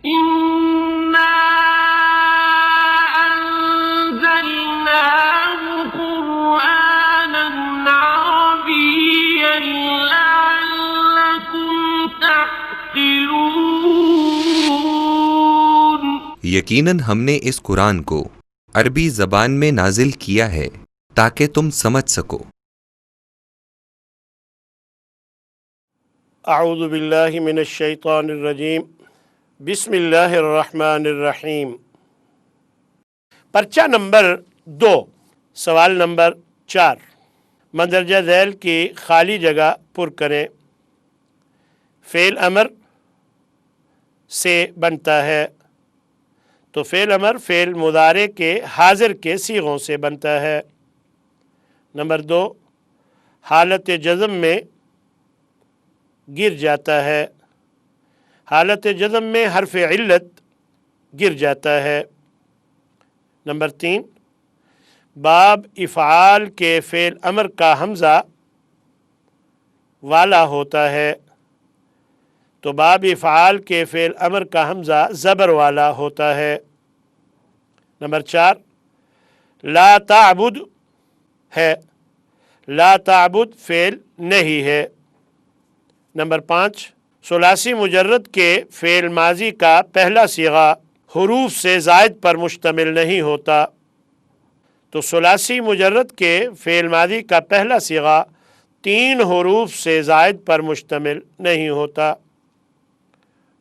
إنا أنزلناه قرآنا عربيا لعلكم تعقلون۔ یقیناً ہم نے اس قرآن کو عربی زبان میں نازل کیا ہے تاکہ تم سمجھ سکو۔ اعوذ باللہ من الشیطان الرجیم، بسم اللہ الرحمن الرحیم۔ پرچہ نمبر 2، سوال نمبر 4، مندرجہ ذیل کی خالی جگہ پر کریں۔ فعل امر سے بنتا ہے تو فعل امر فعل مضارع کے حاضر کے صیغوں سے بنتا ہے۔ نمبر 2، حالت جزم میں گر جاتا ہے، حالت جزم میں حرف علت گر جاتا ہے۔ نمبر 3، باب افعال کے فعل امر کا حمزہ والا ہوتا ہے تو باب افعال کے فعل امر کا حمزہ زبر والا ہوتا ہے۔ نمبر 4، لا تعبد ہے، لا تعبد فعل نہیں ہے۔ نمبر 5، ثلاثی مجرد کے فعل ماضی کا پہلا صیغہ حروف سے زائد پر مشتمل نہیں ہوتا تو ثلاثی مجرد کے فعل ماضی کا پہلا صیغہ 3 حروف سے زائد پر مشتمل نہیں ہوتا۔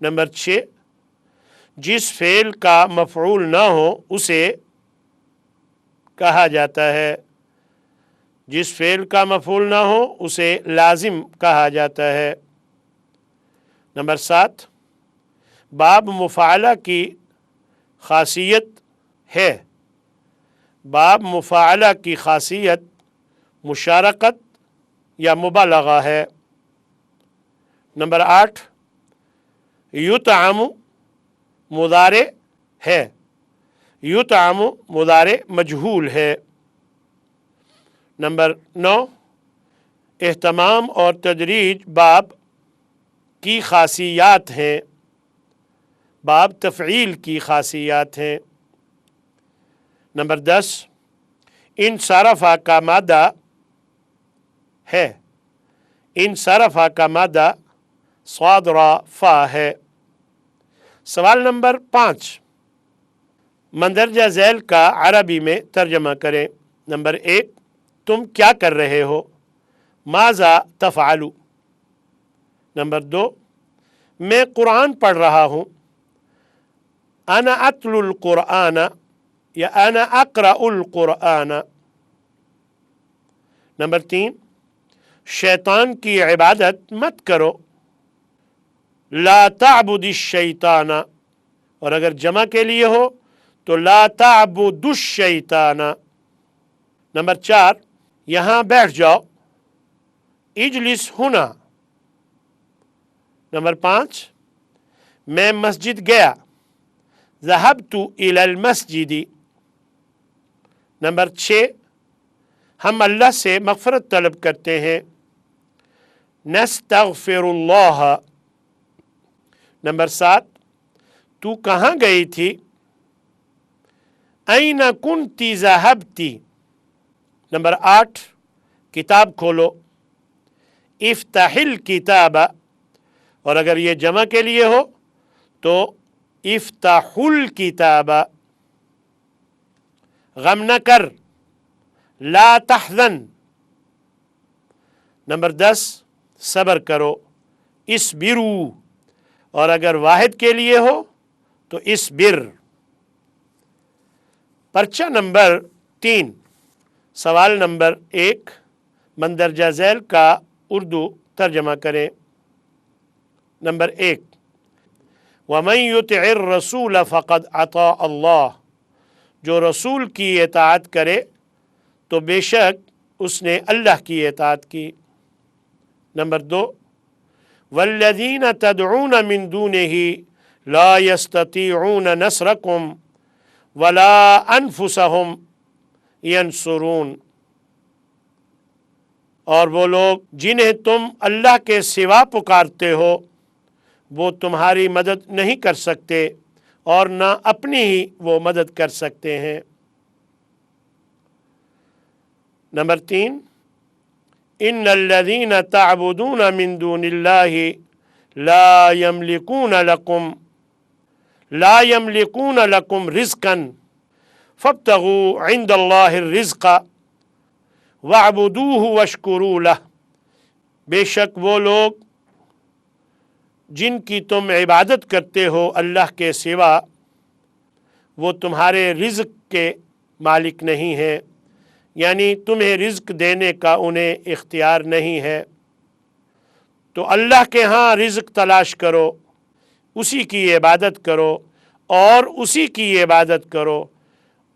نمبر 6، جس فعل کا مفعول نہ ہو اسے کہا جاتا ہے، جس فعل کا مفعول نہ ہو اسے لازم کہا جاتا ہے۔ نمبر 7، باب مفاعلہ کی خاصیت ہے، باب مفاعلہ کی خاصیت مشارکت یا مبالغہ ہے۔ نمبر 8، یطعم مضارع ہے، یطعم مضارع مجہول ہے۔ نمبر 9، اہتمام اور تدریج باب کی خاصیات ہیں، باب تفعیل کی خاصیات ہیں۔ نمبر 10، انصرفا کا مادہ ہے، انصرفا کا مادہ صاد را فا ہے۔ سوال نمبر 5، مندرجہ ذیل کا عربی میں ترجمہ کریں۔ نمبر 1، تم کیا کر رہے ہو؟ ماذا تفعل؟ نمبر 2، میں قرآن پڑھ رہا ہوں، انا اتلو القرآن یا انا اقرأ القرآن۔ نمبر 3، شیطان کی عبادت مت کرو، لا تعبد الشیطان، اور اگر جمع کے لیے ہو تو لا تعبد الشیطان۔ نمبر 4، یہاں بیٹھ جاؤ، اجلس ہنا۔ نمبر 5، میں مسجد گیا، ذهبت الى المسجد۔ نمبر 6، ہم اللہ سے مغفرت طلب کرتے ہیں، نستغفر اللہ۔ نمبر 7، تو کہاں گئی تھی؟ این کنت ذهبت۔ نمبر 8، کتاب کھولو، افتح الکتاب، اور اگر یہ جمع کے لیے ہو تو افتح الکتاب۔ غم نہ کر، لا تحزن۔ نمبر 10، صبر کرو، اصبروا، اور اگر واحد کے لیے ہو تو اصبر۔ پرچہ نمبر 3، سوال نمبر 1، مندرجہ ذیل کا اردو ترجمہ کریں۔ نمبر 1، وَمَن يُطِعِ الرَّسُولَ فَقَدْ أَطَاعَ اللَّهَ، جو رسول کی اطاعت کرے تو بے شک اس نے اللہ کی اطاعت کی۔ نمبر 2، وَالَّذِينَ تَدْعُونَ مِن دُونِهِ لَا يَسْتَطِيعُونَ نَصْرَكُمْ وَلَا أَنفُسَهُمْ يَنصُرُونَ، اور وہ لوگ جنہیں تم اللہ کے سوا پکارتے ہو وہ تمہاری مدد نہیں کر سکتے اور نہ اپنی ہی وہ مدد کر سکتے ہیں۔ نمبر 3، ان الذین تعبدون من دون اللہ لا یملکون لکم رزقا فابتغوا عند اللہ الرزق واعبدوہ واشکروا لہ، بے شک وہ لوگ جن کی تم عبادت کرتے ہو اللہ کے سوا، وہ تمہارے رزق کے مالک نہیں ہیں، یعنی تمہیں رزق دینے کا انہیں اختیار نہیں ہے۔ تو اللہ کے ہاں رزق تلاش کرو، اسی کی عبادت کرو اور اسی کی عبادت کرو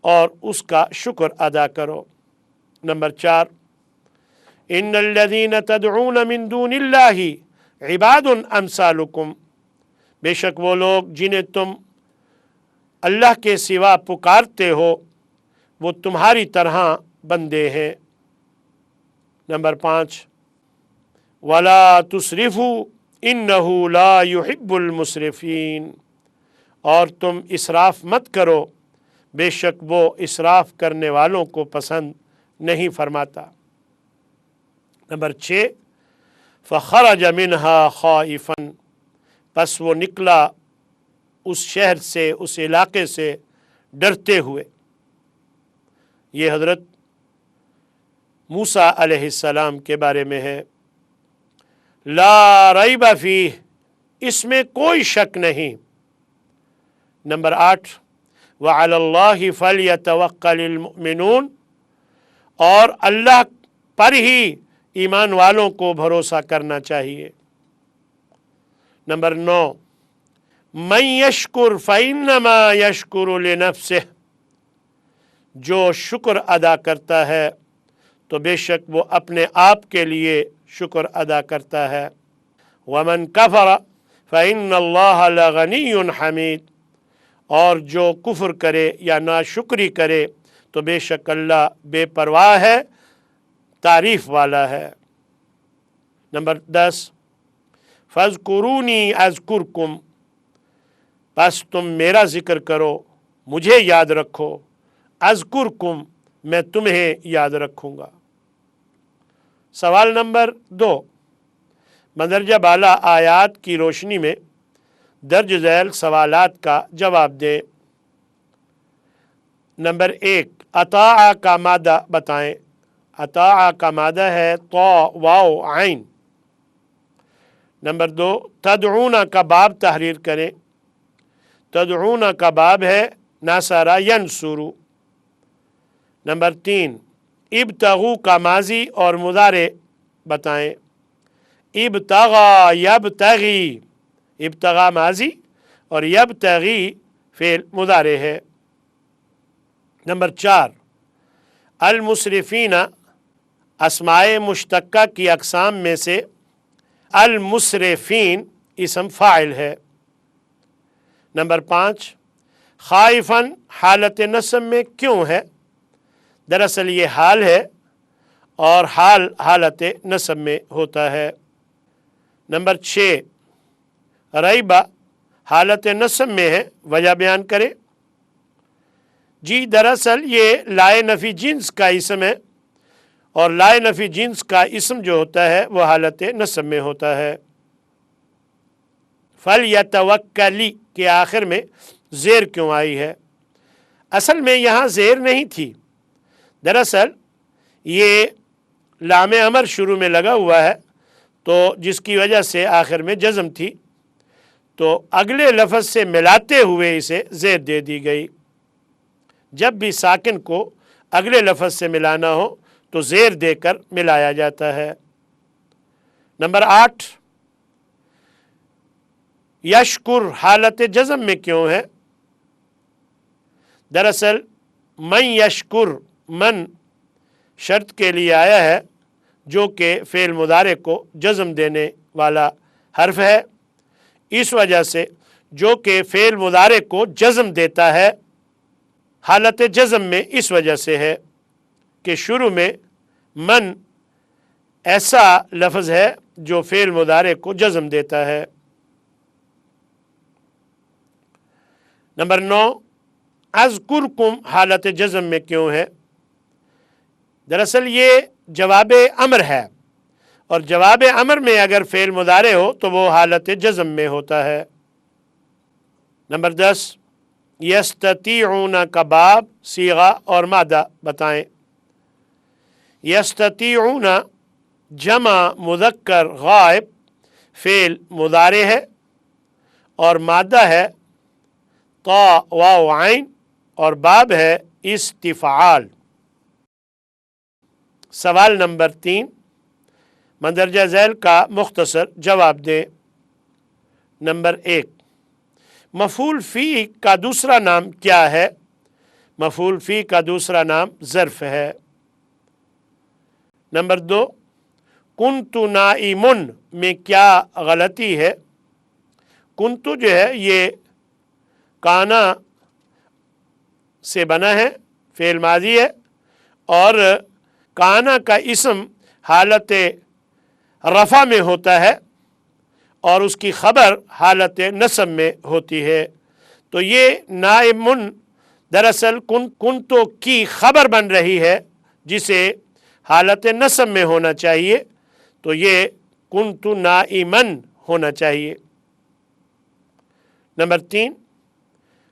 اور اس کا شکر ادا کرو۔ نمبر 4، ان الذین تدعون من دون اللہ عباد امثالکم، بے شک وہ لوگ جنہیں تم اللہ کے سوا پکارتے ہو وہ تمہاری طرح بندے ہیں۔ نمبر 5، وَلَا تُسْرِفُوا إِنَّهُ لَا يُحِبُّ الْمُسْرِفِينَ، اور تم اسراف مت کرو، بے شک وہ اسراف کرنے والوں کو پسند نہیں فرماتا۔ نمبر 6، فَخَرَجَ مِنْهَا خَائِفًا، پس وہ نکلا اس شہر سے، اس علاقے سے ڈرتے ہوئے۔ یہ حضرت موسیٰ علیہ السلام کے بارے میں ہے۔ لا ریب فیہ، اس میں کوئی شک نہیں۔ نمبر 8، وعلی اللہ فلیتوکل المؤمنون، اور اللہ پر ہی ایمان والوں کو بھروسہ کرنا چاہیے۔ نمبر 9، من یشکر فإنما یشکر لنفسہ، جو شکر ادا کرتا ہے تو بے شک وہ اپنے آپ کے لیے شکر ادا کرتا ہے۔ ومن کفر فإن اللہ لغنی حمید، اور جو کفر کرے یا ناشکری کرے تو بے شک اللہ بے پرواہ ہے، تعریف والا ہے۔ نمبر 10، فاذکرونی اذکرکم، بس تم میرا ذکر کرو، مجھے یاد رکھو، اذکرکم، میں تمہیں یاد رکھوں گا۔ سوال نمبر 2، مندرجہ بالا آیات کی روشنی میں درج ذیل سوالات کا جواب دیں۔ نمبر 1، اطاع کا مادہ بتائیں۔ اطاع کا مادہ ہے طا واو عین۔ نمبر 2، تدعون کا باب تحریر کریں۔ تدعون کا باب ہے نصر ینصر۔ نمبر 3، ابتغوا کا ماضی اور مضارع بتائیں۔ ابتغا یبتغی، ابتغا ماضی اور یبتغی فعل مضارع ہے۔ نمبر 4، المسرفین اسماء مشتقہ کی اقسام میں سے المسرفین اسم فاعل ہے۔ نمبر 5، خائفاً حالت نصب میں کیوں ہے؟ دراصل یہ حال ہے اور حال حالت نصب میں ہوتا ہے۔ نمبر 6، ریبہ حالت نصب میں ہے، وجہ بیان کرے۔ جی دراصل یہ لائے نفی جنس کا اسم ہے، اور لائے نفی جنس کا اسم جو ہوتا ہے وہ حالت نصب میں ہوتا ہے۔ فَلْيَتَوَكَّلِ کے آخر میں زیر کیوں آئی ہے؟ اصل میں یہاں زیر نہیں تھی، دراصل یہ لام امر شروع میں لگا ہوا ہے تو جس کی وجہ سے آخر میں جزم تھی، تو اگلے لفظ سے ملاتے ہوئے اسے زیر دے دی گئی۔ جب بھی ساکن کو اگلے لفظ سے ملانا ہو تو زیر دے کر ملایا جاتا ہے۔ نمبر 8، یشکر حالت جزم میں کیوں ہے؟ دراصل من یشکر، من شرط کے لیے آیا ہے جو کہ فعل مضارع کو جزم دینے والا حرف ہے، اس وجہ سے جو کہ فعل مضارع کو جزم دیتا ہے حالت جزم میں اس وجہ سے ہے کہ شروع میں من ایسا لفظ ہے جو فعل مضارع کو جزم دیتا ہے۔ نمبر 9 اذکرکم حالت جزم میں کیوں ہے؟ دراصل یہ جواب امر ہے، اور جواب امر میں اگر فعل مضارع ہو تو وہ حالت جزم میں ہوتا ہے۔ نمبر 10 یستطیعون کا باب، صیغہ اور مادہ بتائیں۔ یستطیعون جمع مذکر غائب فعل مضارع ہے اور مادہ ہے طا واو عین اور باب ہے استفعال۔ سوال نمبر 3 مندرجہ ذیل کا مختصر جواب دیں۔ نمبر 1 مفعول فی کا دوسرا نام کیا ہے؟ مفعول فی کا دوسرا نام ظرف ہے۔ نمبر 2 کنت نائم میں کیا غلطی ہے؟ کنت جو ہے یہ کانا سے بنا ہے، فعل ماضی ہے، اور کانا کا اسم حالت رفع میں ہوتا ہے اور اس کی خبر حالت نصب میں ہوتی ہے، تو یہ نائم دراصل کنتو کی خبر بن رہی ہے جسے حالت نصب میں ہونا چاہیے، تو یہ کنت نائمن ہونا چاہیے۔ نمبر 3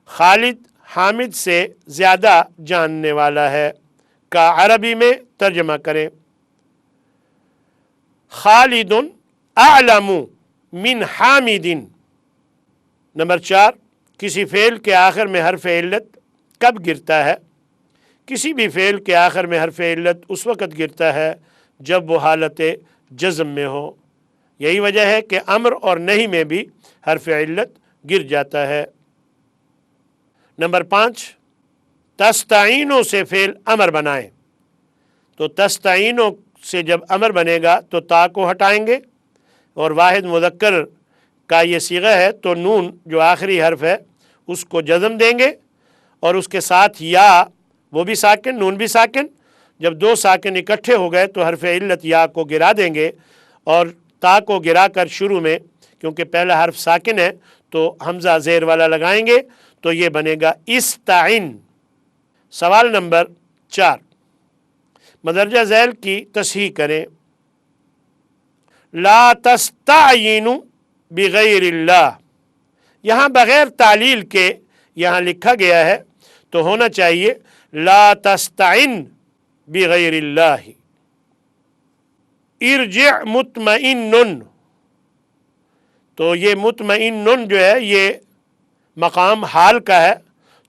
خالد حامد سے زیادہ جاننے والا ہے کا عربی میں ترجمہ کریں۔ خالد اعلم من حامد۔ نمبر 4 کسی فعل کے آخر میں حرف علت کب گرتا ہے؟ کسی بھی فعل کے آخر میں حرف علت اس وقت گرتا ہے جب وہ حالت جزم میں ہو، یہی وجہ ہے کہ امر اور نہی میں بھی حرف علت گر جاتا ہے۔ نمبر 5 تستعینوں سے فعل امر بنائیں، تو تستعینوں سے جب امر بنے گا تو تا کو ہٹائیں گے، اور واحد مذکر کا یہ صیغہ ہے تو نون جو آخری حرف ہے اس کو جزم دیں گے، اور اس کے ساتھ یا وہ بھی ساکن، نون بھی ساکن، جب دو ساکن اکٹھے ہو گئے تو حرف علت یا کو گرا دیں گے، اور تا کو گرا کر شروع میں کیونکہ پہلا حرف ساکن ہے تو حمزہ زیر والا لگائیں گے، تو یہ بنے گا استعن۔ سوال نمبر 4 مدرجہ ذیل کی تصحیح کریں۔ لا تستعینوا بغیر اللہ، یہاں بغیر تعلیل کے یہاں لکھا گیا ہے تو ہونا چاہیے لا تستعن بغیر اللہ۔ ارجع مطمئن، تو یہ مطمئن جو ہے یہ مقام حال کا ہے،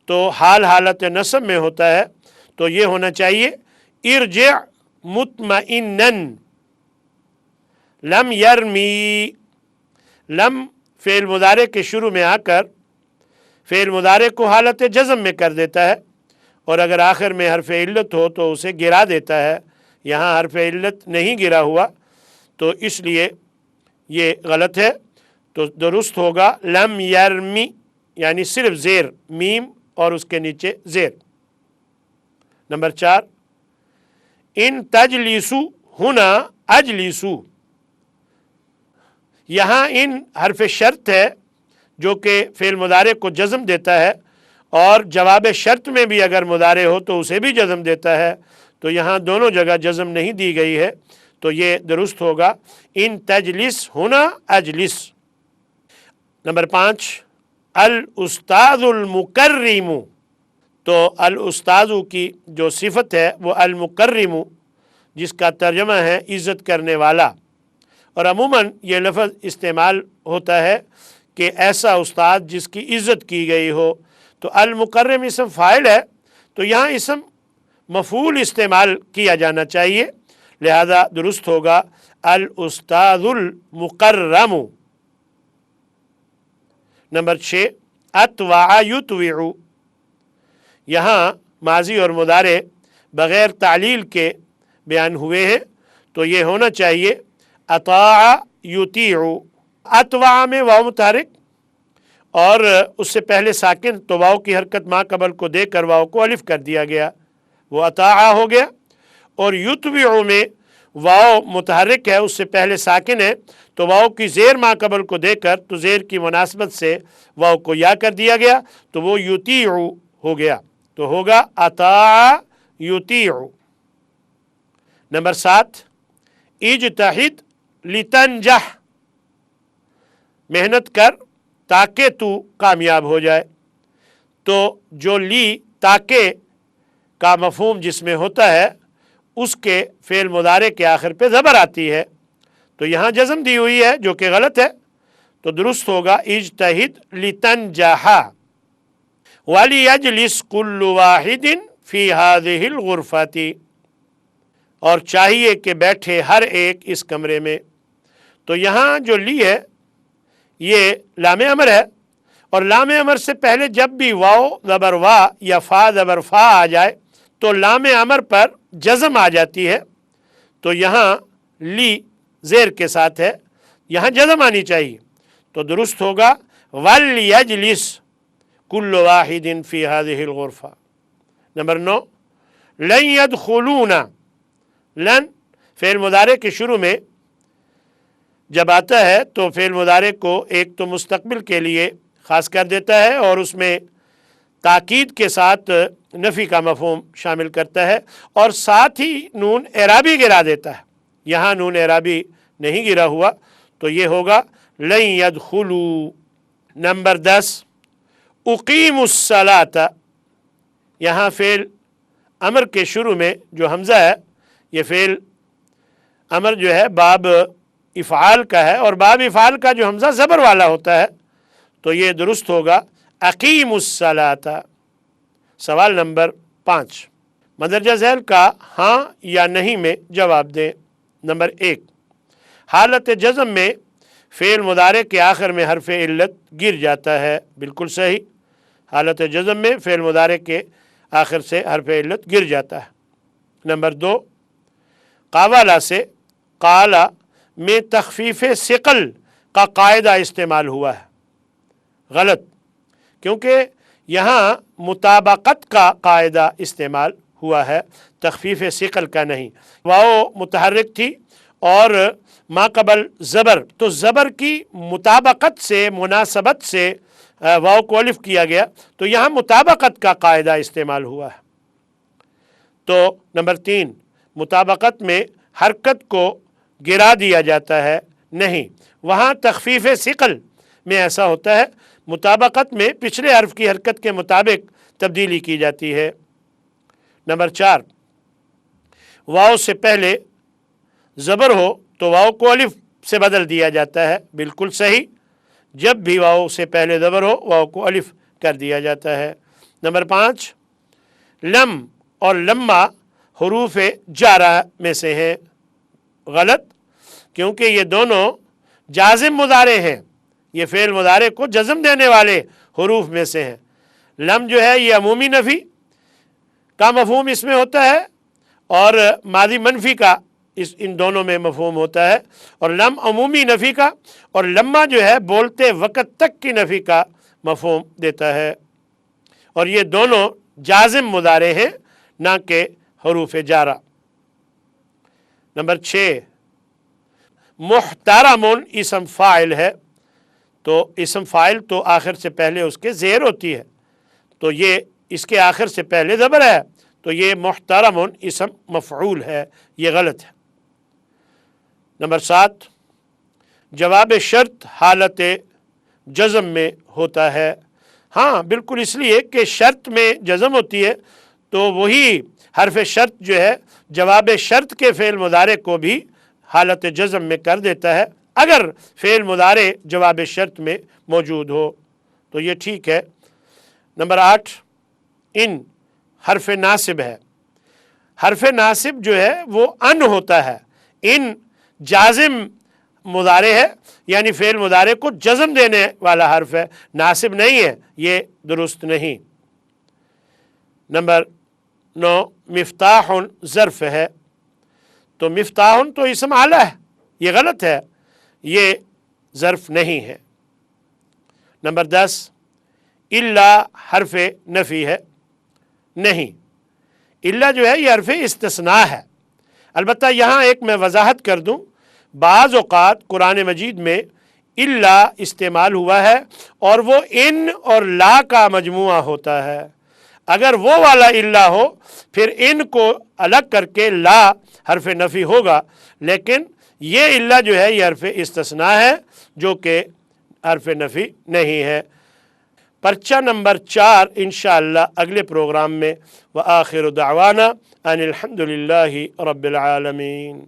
تو حال حالت نصب میں ہوتا ہے، تو یہ ہونا چاہیے ارجع مطمئنن۔ لم یرمی، لم فعل مضارع کے شروع میں آ کر فعل مضارع کو حالت جزم میں کر دیتا ہے، اور اگر آخر میں حرف علت ہو تو اسے گرا دیتا ہے، یہاں حرف علت نہیں گرا ہوا تو اس لیے یہ غلط ہے، تو درست ہوگا لم یرمی، یعنی صرف زیر میم اور اس کے نیچے زیر۔ نمبر 4 ان تجلسو ہنا اجلسو، یہاں ان حرف شرط ہے جو کہ فعل مضارع کو جزم دیتا ہے، اور جواب شرط میں بھی اگر مضارع ہو تو اسے بھی جزم دیتا ہے، تو یہاں دونوں جگہ جزم نہیں دی گئی ہے، تو یہ درست ہوگا ان تجلس ہنا اجلس۔ نمبر 5 الاستاذ المکرم، تو الاستاذ کی جو صفت ہے وہ المکرم، جس کا ترجمہ ہے عزت کرنے والا، اور عموماً یہ لفظ استعمال ہوتا ہے کہ ایسا استاد جس کی عزت کی گئی ہو، تو المکرم اسم فاعل ہے تو یہاں اسم مفعول استعمال کیا جانا چاہیے، لہذا درست ہوگا الاستاذ المکرم۔ نمبر 6 اتوع یطوع، یہاں ماضی اور مضارع بغیر تعلیل کے بیان ہوئے ہیں، تو یہ ہونا چاہیے اطاع یطیع۔ اتوع میں واو متحرک اور اس سے پہلے ساکن، تو واو کی حرکت ما قبل کو دے کر واو کو الف کر دیا گیا، وہ اطاع ہو گیا، اور یطوع میں واو متحرک ہے، اس سے پہلے ساکن ہے، تو واو کی زیر ما قبل کو دے کر تو زیر کی مناسبت سے واو کو یا کر دیا گیا، تو وہ یطیع ہو گیا، تو ہوگا اطاع یطیع۔ نمبر 7، اجتہد لتنجح، محنت کر تاکہ تو کامیاب ہو جائے۔ تو جو لی تاکہ کا مفہوم جس میں ہوتا ہے اس کے فعل مضارع کے آخر پہ زبر آتی ہے، تو یہاں جزم دی ہوئی ہے جو کہ غلط ہے، تو درست ہوگا اجتہد لتنجح۔ وَلِيَجْلِسْ كُلُّ وَاحِدٍ فِي هَذِهِ الْغُرْفَةِ، اور چاہیے کہ بیٹھے ہر ایک اس کمرے میں۔ تو یہاں جو لی ہے یہ لام امر ہے، اور لام امر سے پہلے جب بھی واو زبر وا یا فا زبر فا آ جائے تو لام امر پر جزم آ جاتی ہے، تو یہاں لی زیر کے ساتھ ہے، یہاں جزم آنی چاہیے، تو درست ہوگا وَلْيَجْلِسْ كُلُّ وَاحِدٍ فِي هَذِهِ الْغُرْفَةِ۔ نمبر 9، لَن يَدْخُلُونَ، لن فعل مضارع کے شروع میں جب آتا ہے تو فعل مضارع کو ایک تو مستقبل کے لیے خاص کر دیتا ہے اور اس میں تاکید کے ساتھ نفی کا مفہوم شامل کرتا ہے، اور ساتھ ہی نون اعرابی گرا دیتا ہے۔ یہاں نون اعرابی نہیں گرا ہوا، تو یہ ہوگا لن يدخلوا۔ نمبر 10، اقیم الصلاۃ، یہاں فعل امر کے شروع میں جو حمزہ ہے یہ فعل امر جو ہے باب افعال کا ہے، اور باب افعال کا جو حمزہ زبر والا ہوتا ہے، تو یہ درست ہوگا اقیم الصلاۃ۔ سوال نمبر 5، مندرجہ ذیل کا ہاں یا نہیں میں جواب دیں۔ نمبر 1، حالت جزم میں فعل مضارع کے آخر میں حرف علت گر جاتا ہے، بالکل صحیح، حالت جزم میں فعل مضارع کے آخر سے حرف علت گر جاتا ہے۔ نمبر 2، قاولا سے قالا میں تخفیف ثقل کا قاعدہ استعمال ہوا ہے، غلط، کیونکہ یہاں مطابقت کا قاعدہ استعمال ہوا ہے، تخفیف ثقل کا نہیں۔ واو متحرک تھی اور ما قبل زبر، تو زبر کی مطابقت سے مناسبت سے واو کو الف کیا گیا، تو یہاں مطابقت کا قاعدہ استعمال ہوا ہے۔ تو نمبر 3، مطابقت میں حرکت کو گرا دیا جاتا ہے، نہیں، وہاں تخفیف ثقل میں ایسا ہوتا ہے، مطابقت میں پچھلے حرف کی حرکت کے مطابق تبدیلی کی جاتی ہے۔ نمبر 4، واو سے پہلے زبر ہو تو واو کو الف سے بدل دیا جاتا ہے، بالکل صحیح، جب بھی واو سے پہلے زبر ہو واو کو الف کر دیا جاتا ہے۔ نمبر 5، لم اور لما حروف جارہ میں سے ہیں، غلط، کیونکہ یہ دونوں جازم مضارع ہیں، یہ فعل مضارع کو جزم دینے والے حروف میں سے ہیں۔ لم جو ہے یہ عمومی نفی کا مفہوم اس میں ہوتا ہے، اور ماضی منفی کا ان دونوں میں مفہوم ہوتا ہے، اور لم عمومی نفی کا، اور لما جو ہے بولتے وقت تک کی نفی کا مفہوم دیتا ہے، اور یہ دونوں جازم مضارع ہیں نہ کہ حروف جارہ۔ نمبر 6، محترم اسم فاعل ہے، تو اسم فاعل تو آخر سے پہلے اس کے زیر ہوتی ہے، تو یہ اس کے آخر سے پہلے زبر ہے، تو یہ محترم اسم مفعول ہے، یہ غلط ہے۔ نمبر 7، جواب شرط حالت جزم میں ہوتا ہے، ہاں بالکل، اس لیے کہ شرط میں جزم ہوتی ہے، تو وہی حرف شرط جو ہے جواب شرط کے فعل مضارع کو بھی حالت جزم میں کر دیتا ہے، اگر فعل مضارع جواب شرط میں موجود ہو، تو یہ ٹھیک ہے۔ نمبر 8، ان حرف ناصب ہے، حرف ناصب جو ہے وہ ان ہوتا ہے، ان جازم مضارع ہے، یعنی فعل مضارع کو جزم دینے والا حرف ہے، ناصب نہیں ہے، یہ درست نہیں۔ نمبر 9، مفتاح ظرف ہے، تو مفتاح تو اسم اعلیٰ ہے، یہ غلط ہے، یہ ظرف نہیں ہے۔ نمبر 10، الا حرف نفی ہے، نہیں، الا جو ہے یہ حرف استثناء ہے، البتہ یہاں ایک میں وضاحت کر دوں، بعض اوقات قرآن مجید میں الا استعمال ہوا ہے اور وہ ان اور لا کا مجموعہ ہوتا ہے۔ اگر وہ والا الا ہو پھر ان کو الگ کر کے لا حرف نفی ہوگا، لیکن یہ الا جو ہے یہ حرف استثناء ہے جو کہ حرف نفی نہیں ہے۔ پرچہ نمبر 4 انشاءاللہ اگلے پروگرام میں۔ وآخر دعوانا ان الحمد للہ رب العالمین۔